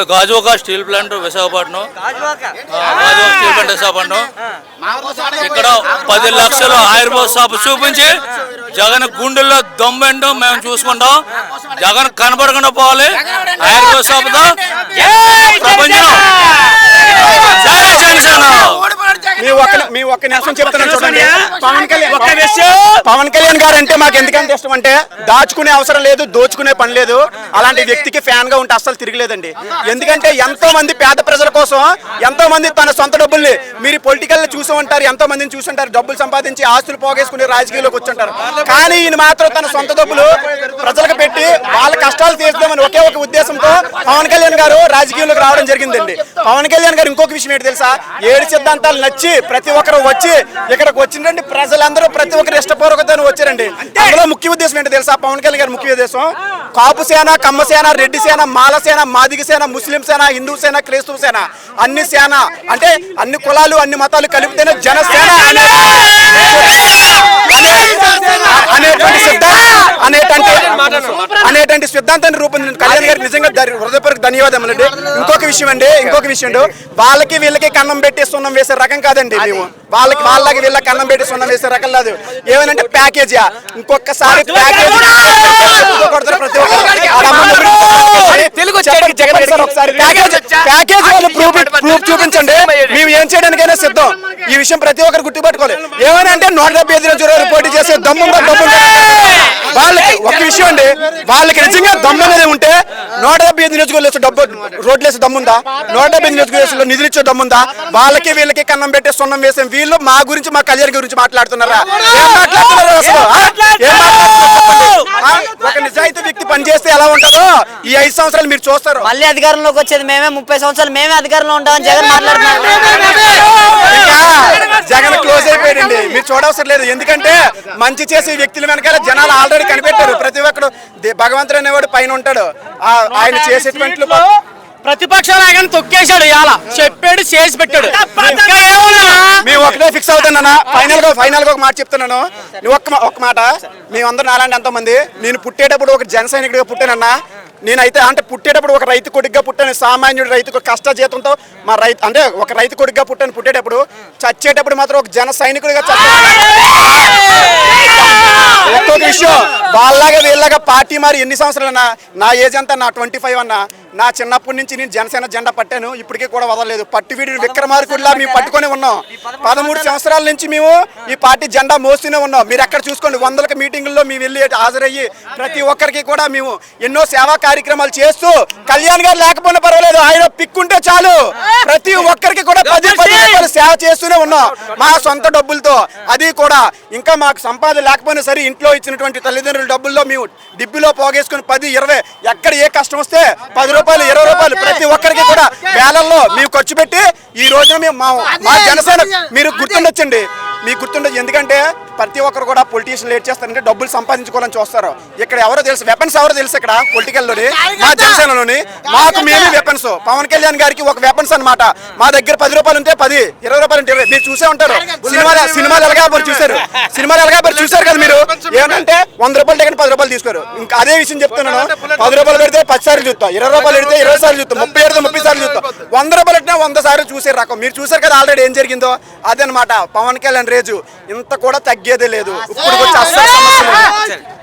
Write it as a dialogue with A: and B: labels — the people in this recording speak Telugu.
A: గాజువాక స్టీల్ ప్లాంట్ విశాఖపట్నం ఇక్కడ 10 లక్షల ఆయుర్వేద షాప్ చూపించి జగన్ గుండెల్లో దమ్మెండో మేము చూసుకుంటాం. జగన్ కనబడకుండా పోవాలి. ఆయుర్వేద షాప్తో ప్రపంచం.
B: మీ ఒక్క నిమిషం చెప్తున్నాను చూడండి. పవన్ కళ్యాణ్ గారు అంటే మాకు ఎందుకంటే ఇష్టం అంటే దాచుకునే అవసరం లేదు, దోచుకునే పని లేదు. అలాంటి వ్యక్తికి ఫ్యాన్ గా ఉంటే అస్సలు తిరగలేదండి. ఎందుకంటే ఎంతో మంది పేద ప్రజల కోసం ఎంతో మంది తన సొంత డబ్బుల్ని మీరు పొలిటికల్ చూసి ఉంటారు, ఎంతో మందిని చూసుంటారు, డబ్బులు సంపాదించి ఆస్తులు పోగేసుకుని రాజకీయాల్లోకి వచ్చుంటారు. కానీ ఈయన మాత్రం తన సొంత డబ్బులు ప్రజలకు పెట్టి వాళ్ళ కష్టాలు తీర్చుదామని ఒకే ఒక ఉద్దేశంతో పవన్ కళ్యాణ్ గారు రాజకీయాల్లోకి రావడం జరిగిందండి. పవన్ కళ్యాణ్ గారు ఇంకొక విషయం ఏంటి తెలుసా, 7 సిద్ధాంతాలు నచ్చి ప్రతి ఒక్కరు వచ్చి ఇక్కడికి వచ్చినటువంటి ప్రజలందరూ ప్రతి ఒక్కరు ఇష్టపూర్వకతను వచ్చారండి. అందులో ముఖ్య ఉద్దేశం ఏంటి తెలుసా, పవన్ కళ్యాణ్ గారి ముఖ్య ఉద్దేశం కాపు సేన, కమ్మ సేన, రెడ్డి సేన, మాల సేన, మాదిగ సేన, ముస్లిం సేన, హిందూ సేన, క్రైస్తవ సేన, అన్ని సేన అంటే అన్ని కులాలు అన్ని మతాలు కలిపితేనే జనసేన అనేటువంటి సిద్ధాంతాన్ని రూపొందించిన కళ్యాణ్ గారికి నిజంగా హృదయపూర్వక ధన్యవాదములు అండి. ఇంకొక విషయం వాళ్ళకి వీళ్ళకి కన్నం పెట్టి సున్నం వేసే రకం కాదండి. మేము వాళ్ళకి వీళ్ళకి కన్నం పెట్టి సున్నం వేసే రకం లేదు. ఏమనంటే ప్యాకేజీ ఇంకొకసారి ప్యాకేజ్ ప్రూఫ్ చూపించండి, మేము ఏం చేయడానికైనా సిద్ధం. ఈ విషయం ప్రతి ఒక్కరు గుర్తుపట్టుకోవాలి. ఏమనంటే 175 నియోజకవర్గాలు పోటీ చేసే దమ్ముందా వాళ్ళకి ఒక విషయం అండి. వాళ్ళకి నిజంగా దమ్ము అనేది ఉంటే 175 నియోజకవర్గాలు డబ్బు రోడ్లు వేసే దమ్ముందా, 175 నియోజకవర్గాల్లో నిధులు ఇచ్చే దమ్ముందా? వాళ్ళకి వీళ్ళకి కన్నం పెట్టే సున్నం వేసే వీళ్ళు మా గురించి మా కళ్యాణ్ గురించి మాట్లాడుతున్నారా? ఏం మాట్లాడుతున్నారు అసలు? ఒక నిజాయితీ వ్యక్తి పనిచేస్తే ఎలా ఉంటుందో ఈ 5 సంవత్సరాలు మీరు చూస్తారు.
C: మళ్ళీ అధికారంలోకి వచ్చేది మేమే, 30 సంవత్సరాలు మేమే అధికారంలో ఉంటామని జగన్ మాట్లాడుతున్నారు.
B: జగన్ క్లోజ్ అయిపోయాడండి, మీరు చూడవసరం లేదు. ఎందుకంటే మంచి చేసే వ్యక్తుల వెనకాల జనాలు ఆల్రెడీ కనిపెట్టారు. ప్రతి ఒక్కడు భగవంతుడు అనేవాడు పైన ఉంటాడు. ఆయన చేసేటువంటి
D: ప్రతిపక్ష నాయకుని తొక్కేశాడు, ఇలా చెప్పాడు, చేసి పెట్టాడు.
B: మేము ఒకటే ఫిక్స్ అవుతానన్నా. ఫైనల్ గా ఒక మాట చెప్తున్నాను. నువ్వు ఒక్క మాట, మేమందరం నాలాంటి ఎంతో మంది, నేను పుట్టేటప్పుడు ఒక జన సైనికుడిగా పుట్టానన్నా. నేనైతే అంటే పుట్టేటప్పుడు ఒక రైతు కొడుకుగా పుట్టాను, సామాన్యుడు రైతు కష్ట జీతంతో మా రైతు అంటే ఒక రైతు కొడుకుగా పుట్టాను పుట్టేటప్పుడు. చచ్చేటప్పుడు మాత్రం ఒక జన సైనికుడిగా ఒక్కొక్క విషయం వాళ్ళలాగా వీళ్ళగా పార్టీ మరి ఎన్ని సంవత్సరాలన్నా, నా ఏజ్ అంతా నా 25 అన్నా. నా చిన్నప్పటి నుంచి నేను జనసేన జెండా పట్టాను, ఇప్పటికీ కూడా వదలలేదు. పట్టువీడి విక్రమార్కుడిలా మేము పట్టుకొని ఉన్నాం. 13 సంవత్సరాల నుంచి మేము ఈ పార్టీ జెండా మోస్తూనే ఉన్నాం. మీరు ఎక్కడ చూసుకోండి, 100 మీటింగుల్లో మేము వెళ్ళి హాజరయ్యి ప్రతి ఒక్కరికి కూడా మేము ఎన్నో సేవా కార్యక్రమాలు చేస్తూ, కళ్యాణ్ గారు లేకపోయినా పర్వాలేదు, ఆయన పిక్కుంటే చాలు ప్రతి ఒక్కరికి కూడా 10 రూపాయలు సేవ చేస్తూనే ఉన్నాం మా సొంత డబ్బులతో. అది కూడా ఇంకా మాకు సంపాదన లేకపోయినా సరే ఇంట్లో ఇచ్చినటువంటి తల్లిదండ్రుల డబ్బుల్లో మేము డిబ్బిలో పోగేసుకుని 10, 20 ఎక్కడ ఏ కష్టం వస్తే 10 రూపాయలు 20 రూపాయలు ప్రతి ఒక్కరికి కూడా వేలల్లో మేము ఖర్చు పెట్టి ఈ రోజున మేము మా జనసేన మీరు గుర్తుండొచ్చండి, మీకు గుర్తుండొచ్చు. ఎందుకంటే ప్రతి ఒక్కరు కూడా పొలిటీషియన్ లేట్ చేస్తారంటే డబ్బులు సంపాదించుకోవాలని చూస్తారు. ఇక్కడ ఎవరో తెలుసు, వెపన్స్ ఎవరో తెలుసు ఇక్కడ పొలిటికల్లోని, మా జనసేనలోని మాకు మేము వెపన్స్. పవన్ కళ్యాణ్ గారికి ఒక వెపన్స్ అనమాట. మా దగ్గర 10 రూపాయలు ఉంటే 10, 20 రూపాయలు ఉంటే 20. మీరు చూసే ఉంటారు సినిమాలు ఎలాగా చూసారు కదా మీరు. ఏమంటే 100 రూపాయలు టికెట్ 10 రూపాయలు తీసుకోరు. ఇంకా అదే విషయం చెప్తున్నాను. 10 రూపాయలు పెడితే 10 సార్లు చూస్తాం, 20 రూపాయలు పెడితే 20 సార్లు చూస్తాం, 30 పెడితే 30 సార్లు చూస్తాం, 100 రూపాయలు పెట్టినా 100 సార్లు చూసే రకం. మీరు చూసారు కదా ఆల్రెడీ ఏం జరిగిందో. అదనమాట పవన్ కళ్యాణ్ రేజు. ఇంత కూడా తగ్గేదే లేదు. ఇప్పుడు వచ్చి అస్సలు సమస్య లేదు.